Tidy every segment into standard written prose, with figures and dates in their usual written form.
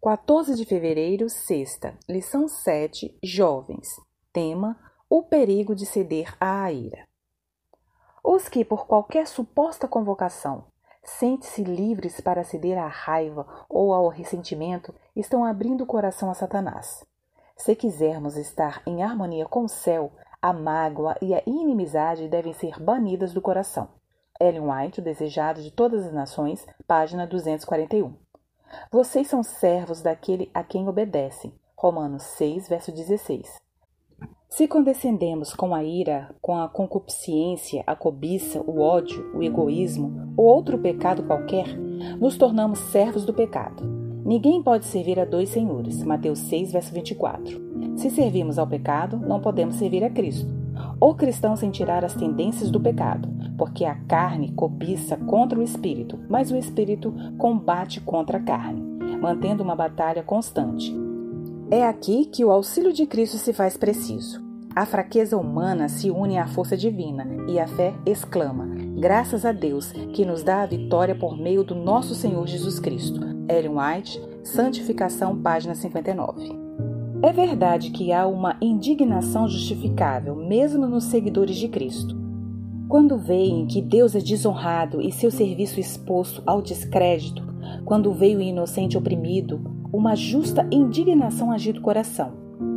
14 de fevereiro, sexta, lição 7, jovens. Tema: o perigo de ceder à ira. Os que, por qualquer suposta convocação, sentem-se livres para ceder à raiva ou ao ressentimento, estão abrindo o coração a Satanás. Se quisermos estar em harmonia com o céu, a mágoa e a inimizade devem ser banidas do coração. Ellen White, O Desejado de Todas as Nações, página 241. Vocês são servos daquele a quem obedecem. Romanos 6, verso 16. Se condescendemos com a ira, com a concupiscência, a cobiça, o ódio, o egoísmo ou outro pecado qualquer, nos tornamos servos do pecado. Ninguém pode servir a dois senhores. Mateus 6, verso 24. Se servimos ao pecado, não podemos servir a Cristo. O cristão sentirá as tendências do pecado, porque a carne cobiça contra o espírito, mas o espírito combate contra a carne, mantendo uma batalha constante. É aqui que o auxílio de Cristo se faz preciso. A fraqueza humana se une à força divina e a fé exclama: graças a Deus que nos dá a vitória por meio do nosso Senhor Jesus Cristo. Ellen White, Santificação, página 59. É verdade que há uma indignação justificável, mesmo nos seguidores de Cristo. Quando veem que Deus é desonrado e seu serviço exposto ao descrédito, quando veio o inocente oprimido, uma justa indignação agita o coração.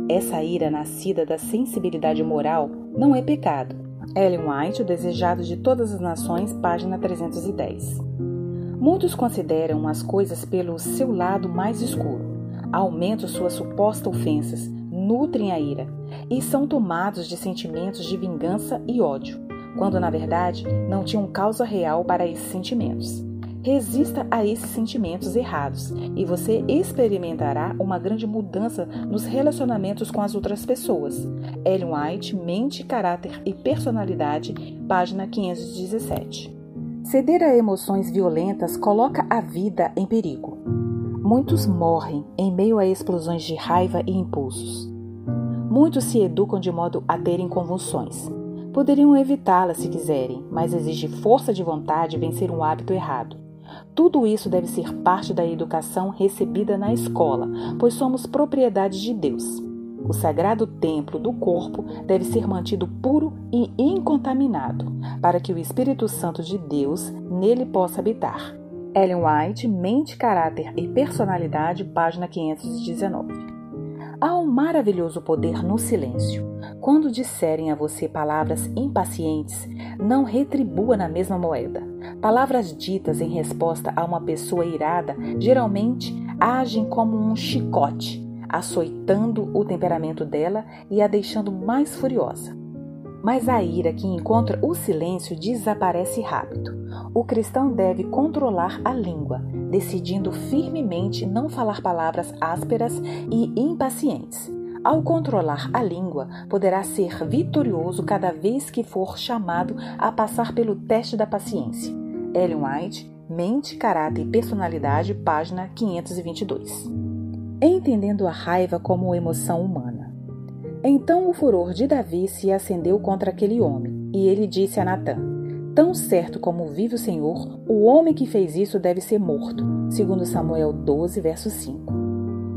Essa ira nascida da sensibilidade moral não é pecado. Ellen White, O Desejado de Todas as Nações, página 310. Muitos consideram as coisas pelo seu lado mais escuro. Aumentam suas supostas ofensas, nutrem a ira e são tomados de sentimentos de vingança e ódio, quando na verdade não tinham causa real para esses sentimentos. Resista a esses sentimentos errados e você experimentará uma grande mudança nos relacionamentos com as outras pessoas. Ellen White, Mente, Caráter e Personalidade, página 517. Ceder a emoções violentas coloca a vida em perigo. Muitos morrem em meio a explosões de raiva e impulsos. Muitos se educam de modo a terem convulsões. Poderiam evitá-las se quiserem, mas exige força de vontade vencer um hábito errado. Tudo isso deve ser parte da educação recebida na escola, pois somos propriedade de Deus. O sagrado templo do corpo deve ser mantido puro e incontaminado, para que o Espírito Santo de Deus nele possa habitar. Ellen White, Mente, Caráter e Personalidade, página 519. Há um maravilhoso poder no silêncio. Quando disserem a você palavras impacientes, não retribua na mesma moeda. Palavras ditas em resposta a uma pessoa irada geralmente agem como um chicote, açoitando o temperamento dela e a deixando mais furiosa. Mas a ira que encontra o silêncio desaparece rápido. O cristão deve controlar a língua, decidindo firmemente não falar palavras ásperas e impacientes. Ao controlar a língua, poderá ser vitorioso cada vez que for chamado a passar pelo teste da paciência. Ellen White, Mente, Caráter e Personalidade, página 522. Entendendo a raiva como emoção humana. Então o furor de Davi se acendeu contra aquele homem, e ele disse a Natã: tão certo como vive o Senhor, o homem que fez isso deve ser morto. 2 Samuel 12, verso 5.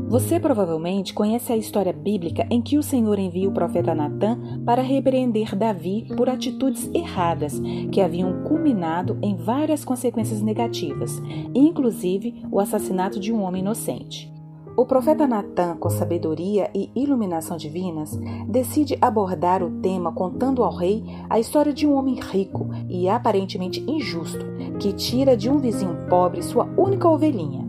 Você provavelmente conhece a história bíblica em que o Senhor envia o profeta Natã para repreender Davi por atitudes erradas que haviam culminado em várias consequências negativas, inclusive o assassinato de um homem inocente. O profeta Natã, com sabedoria e iluminação divinas, decide abordar o tema contando ao rei a história de um homem rico e aparentemente injusto que tira de um vizinho pobre sua única ovelhinha.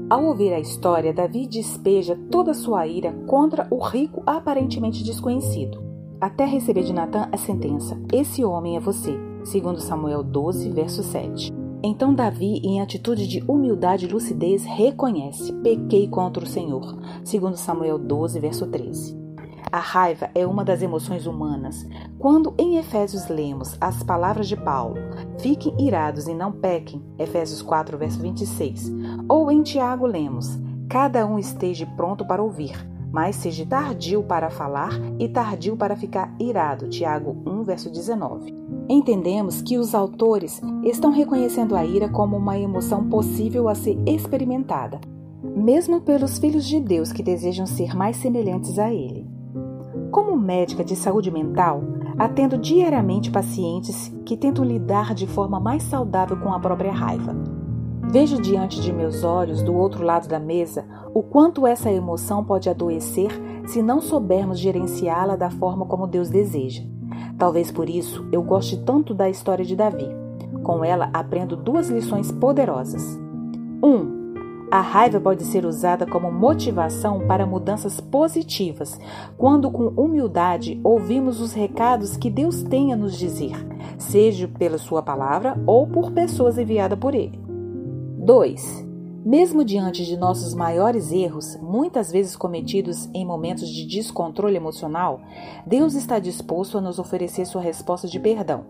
Ao ouvir a história, Davi despeja toda a sua ira contra o rico aparentemente desconhecido, até receber de Natã a sentença: esse homem é você. 2 Samuel 12, verso 7. Então Davi, em atitude de humildade e lucidez, reconhece: pequei contra o Senhor. 2 Samuel 12, verso 13. A raiva é uma das emoções humanas. Quando em Efésios lemos as palavras de Paulo: fiquem irados e não pequem, Efésios 4, verso 26. Ou em Tiago lemos: cada um esteja pronto para ouvir, mas seja tardio para falar e tardio para ficar irado, Tiago 1, verso 19. Entendemos que os autores estão reconhecendo a ira como uma emoção possível a ser experimentada. mesmo pelos filhos de Deus que desejam ser mais semelhantes a Ele. Como médica de saúde mental, atendo diariamente pacientes que tentam lidar de forma mais saudável com a própria raiva. Vejo diante de meus olhos, do outro lado da mesa, o quanto essa emoção pode adoecer se não soubermos gerenciá-la da forma como Deus deseja. Talvez por isso eu goste tanto da história de Davi. Com ela aprendo 2 lições poderosas. 1. A raiva pode ser usada como motivação para mudanças positivas, quando com humildade ouvimos os recados que Deus tem a nos dizer, seja pela sua palavra ou por pessoas enviadas por Ele. 2. Mesmo diante de nossos maiores erros, muitas vezes cometidos em momentos de descontrole emocional, Deus está disposto a nos oferecer sua resposta de perdão.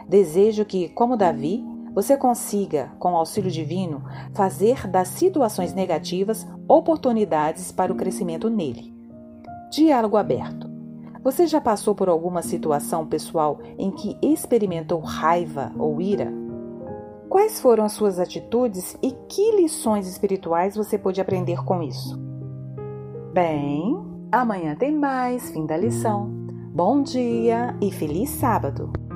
Desejo que, como Davi, você consiga, com o auxílio divino, fazer das situações negativas oportunidades para o crescimento nele. Diálogo aberto. Você já passou por alguma situação pessoal em que experimentou raiva ou ira? Quais foram as suas atitudes e que lições espirituais você pôde aprender com isso? Bem, amanhã tem mais, fim da lição. Bom dia e feliz sábado!